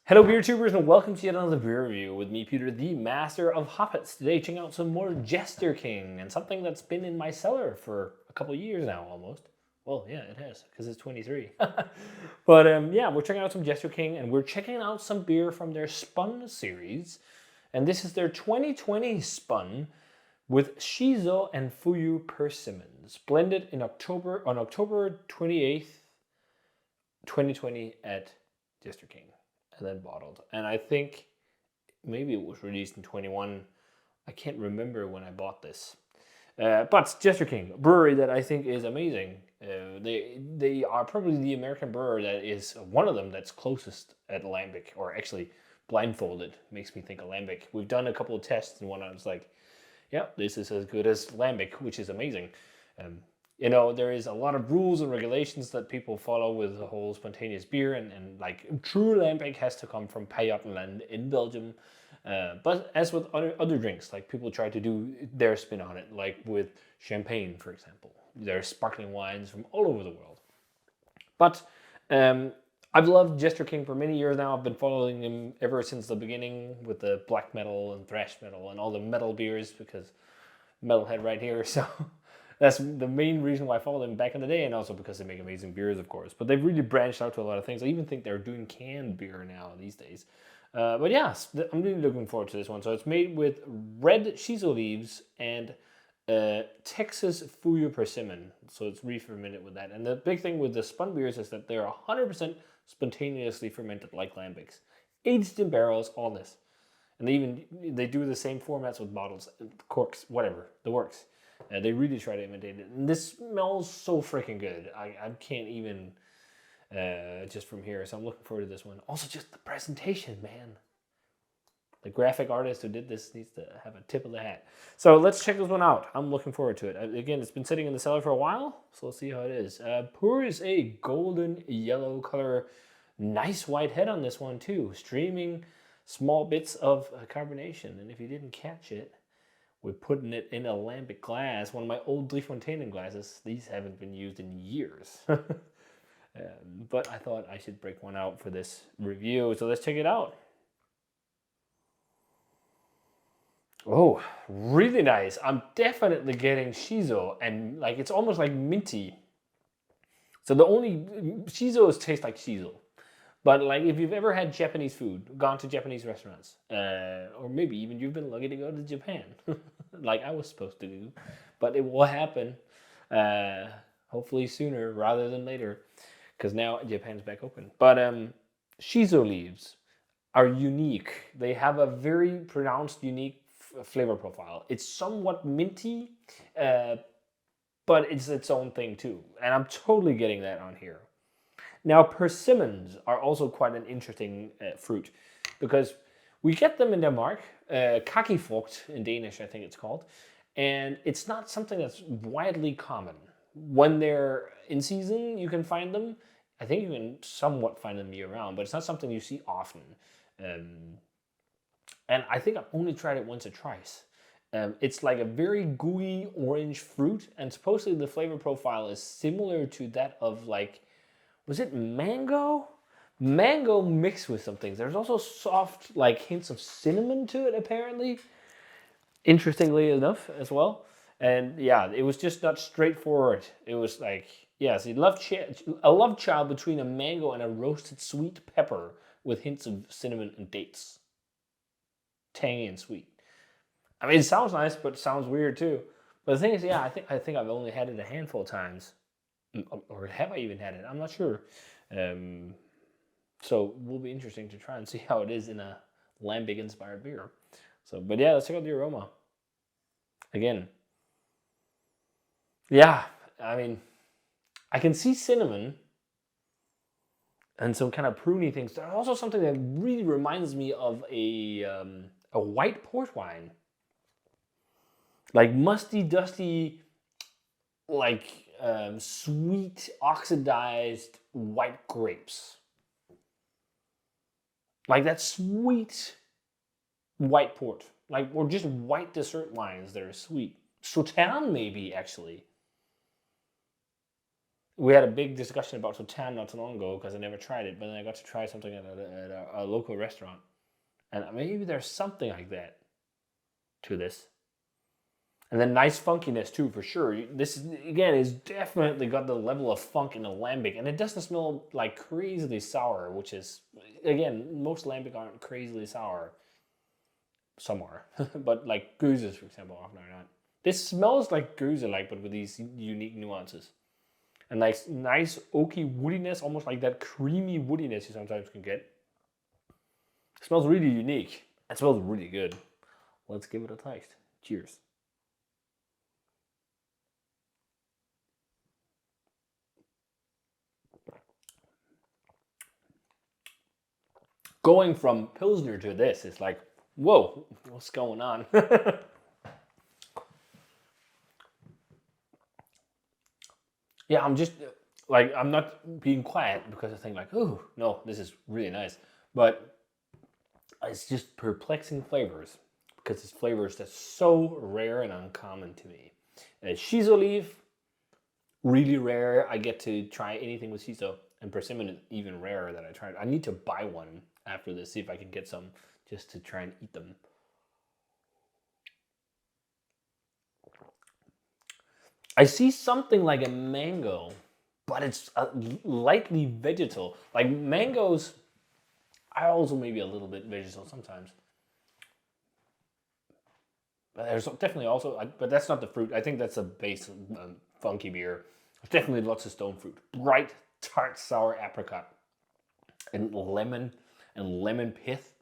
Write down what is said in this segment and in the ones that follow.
Hello beer tubers and welcome to yet another beer review with me, Peter, the master of hoppets. Today checking out some more Jester King and something that's been in my cellar for a couple of years now almost. Well, yeah, it has because it's 23. But yeah, we're checking out some Jester King and we're checking out some beer from their SPON series. And this is their 2020 SPON with Shiso and Fuyu Persimmons, blended in on October 28th, 2020 at Jester King. And then bottled. And I think maybe it was released in 21. I can't remember when I bought this. But Jester King, brewery that I think is amazing. They are probably the American brewer that is one of them that's closest at Lambic, or actually blindfolded makes me think of Lambic. We've done a couple of tests and one I was like, yeah, this is as good as Lambic, which is amazing. You know, there is a lot of rules and regulations that people follow with the whole spontaneous beer, and like true Lambic has to come from Pajottenland in Belgium. But as with other drinks, like people try to do their spin on it, like with champagne, for example. There's sparkling wines from all over the world. But I've loved Jester King for many years now. I've been following him ever since the beginning with the black metal and thrash metal and all the metal beers, because metalhead right here. So that's the main reason why I followed them back in the day, and also because they make amazing beers, of course. But they've really branched out to a lot of things. I even think they're doing canned beer now these days. But yeah, I'm really looking forward to this one. So it's made with red shiso leaves and Texas Fuyu Persimmon. So it's re-fermented with that. And the big thing with the spun beers is that they're 100% spontaneously fermented like lambics. Aged in barrels, all this. And they do the same formats with bottles, corks, whatever, the works. They really try to imitate it. And this smells so freaking good. I can't even just from here. So I'm looking forward to this one. Also, just the presentation, man. The graphic artist who did this needs to have a tip of the hat. So let's check this one out. I'm looking forward to it. Again, it's been sitting in the cellar for a while, so let's see how it is. Pours a golden yellow color. Nice white head on this one too. Streaming small bits of carbonation. And if you didn't catch it, we're putting it in a lambic glass, one of my old Driefonteinen glasses. These haven't been used in years. But I thought I should break one out for this review. So let's check it out. Oh, really nice. I'm definitely getting shiso, and like it's almost like minty. So the only shisos taste like shiso. But like if you've ever had Japanese food, gone to Japanese restaurants, or maybe even you've been lucky to go to Japan, like I was supposed to do, but it will happen hopefully sooner rather than later, because now Japan's back open. But shiso leaves are unique. They have a very pronounced, unique flavor profile. It's somewhat minty, but it's its own thing too. And I'm totally getting that on here. Now, persimmons are also quite an interesting fruit, because we get them in Denmark, kakifrugt in Danish, I think it's called, and it's not something that's widely common. When they're in season, you can find them. I think you can somewhat find them year-round, but it's not something you see often. And I think I've only tried it once or twice. It's like a very gooey orange fruit, and supposedly the flavor profile is similar to that of like, was it mango? Mango mixed with some things. There's also soft, like hints of cinnamon to it, apparently. Interestingly enough, as well. And yeah, it was just not straightforward. It was like, yes, a love child between a mango and a roasted sweet pepper with hints of cinnamon and dates. Tangy and sweet. I mean, it sounds nice, but it sounds weird too. But the thing is, yeah, I think I've only had it a handful of times. Or have I even had it? I'm not sure. So it will be interesting to try and see how it is in a lambic inspired beer. So, but yeah, let's check out the aroma. Again. Yeah, I mean, I can see cinnamon and some kind of pruny things. There's also something that really reminds me of a white port wine. Like musty, dusty, like sweet, oxidized white grapes. Like that sweet white port. Like, or just white dessert wines that are sweet. Sauterne, maybe, actually. we had a big discussion about Sotan not too long ago because I never tried it, but then I got to try something at a local restaurant. And maybe there's something like that to this. And then nice funkiness too, for sure. This, again, is definitely got the level of funk in the lambic. And it doesn't smell like crazily sour, which is, again, most lambic aren't crazily sour. Some are. But like gooses, for example, often are not. This smells like goose like, but with these unique nuances. And like nice oaky woodiness, almost like that creamy woodiness you sometimes can get. It smells really unique. It smells really good. Let's give it a taste. Cheers. Going from Pilsner to this is like, whoa, what's going on? Yeah, I'm just like, I'm not being quiet because I think like, oh, no, this is really nice. But it's just perplexing flavors because it's flavors that's so rare and uncommon to me. Shiso leaf, really rare. I get to try anything with shiso, and persimmon is even rarer that I tried. I need to buy one after this, see if I can get some just to try and eat them. I see something like a mango, but it's lightly vegetal. Like mangoes, I also maybe a little bit vegetal sometimes. But there's definitely also, but that's not the fruit. I think that's a base funky beer. There's definitely lots of stone fruit. Bright, tart, sour apricot, and lemon pith.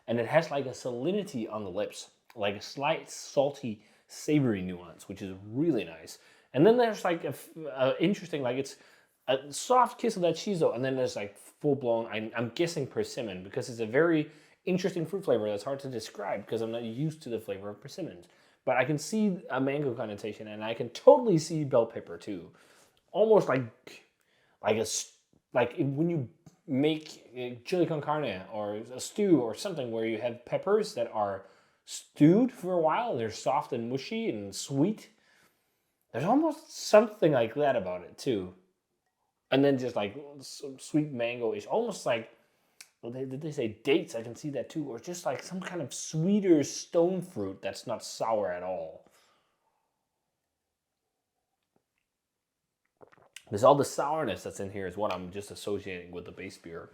And it has like a salinity on the lips, like a slight salty, savory nuance, which is really nice. And then there's like a interesting, like it's a soft kiss of that shiso, and then there's like full blown, I'm guessing persimmon, because it's a very interesting fruit flavor that's hard to describe because I'm not used to the flavor of persimmons. But I can see a mango connotation, and I can totally see bell pepper too. Almost like when you make chili con carne or a stew or something where you have peppers that are stewed for a while. They're soft and mushy and sweet. There's almost something like that about it too. And then just like some sweet mango-ish, almost like, well, did they say dates? I can see that too. Or just like some kind of sweeter stone fruit that's not sour at all. There's all the sourness that's in here is what I'm just associating with the base beer.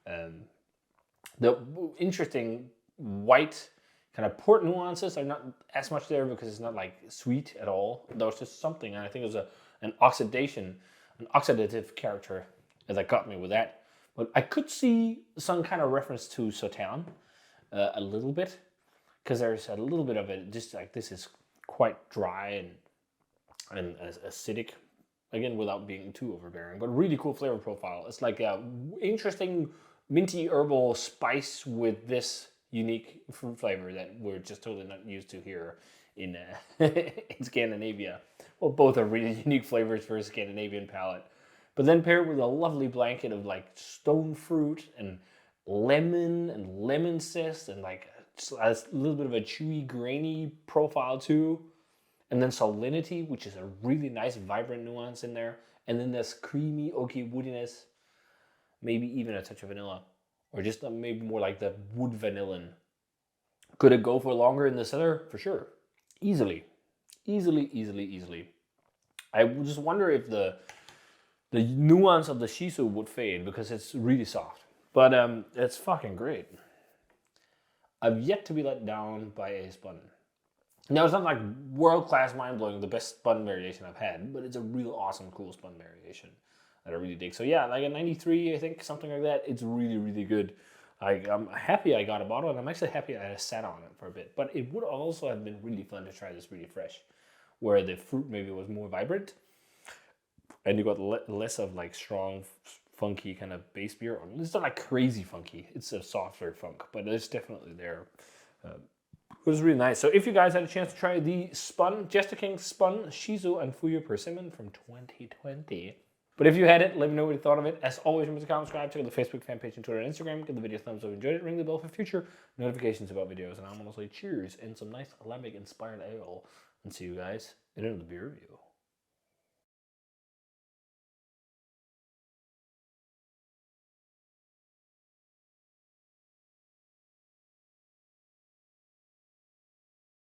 The interesting white kind of port nuances are not as much there because it's not like sweet at all. There was just something, and I think it was an oxidative character that got me with that. But I could see some kind of reference to Sauternes a little bit, because there's a little bit of it, just like this is quite dry and acidic, again, without being too overbearing, but really cool flavor profile. It's like a interesting minty herbal spice with this unique fruit flavor that we're just totally not used to here in in Scandinavia. Well, both are really unique flavors for a Scandinavian palate. But then paired with a lovely blanket of like stone fruit and lemon zest and like a little bit of a chewy, grainy profile too. And then salinity, which is a really nice, vibrant nuance in there. And then this creamy, oaky woodiness, maybe even a touch of vanilla. Or just maybe more like the wood vanillin. Could it go for longer in the cellar? For sure. Easily. I just wonder if the nuance of the shiso would fade because it's really soft. But it's fucking great. I've yet to be let down by a spun. Now, it's not like world-class, mind-blowing, the best spun variation I've had, but it's a real awesome, cool spun variation that I really dig. So yeah, like a 93, I think, something like that. It's really, really good. I'm happy I got a bottle, and I'm actually happy I sat on it for a bit. But it would also have been really fun to try this really fresh, where the fruit maybe was more vibrant, and you got less of like strong, funky kind of base beer. It's not like crazy funky. It's a softer funk, but it's definitely there. It was really nice. So if you guys had a chance to try the Jester King Spun Shiso and Fuyu Persimmon from 2020. But if you had it, let me know what you thought of it. As always, remember to comment, subscribe, check out the Facebook fan page and Twitter and Instagram. Give the video a thumbs up if you enjoyed it. Ring the bell for future notifications about videos. And I'm going to say cheers and some nice Lambic inspired ale. And see you guys in another beer review.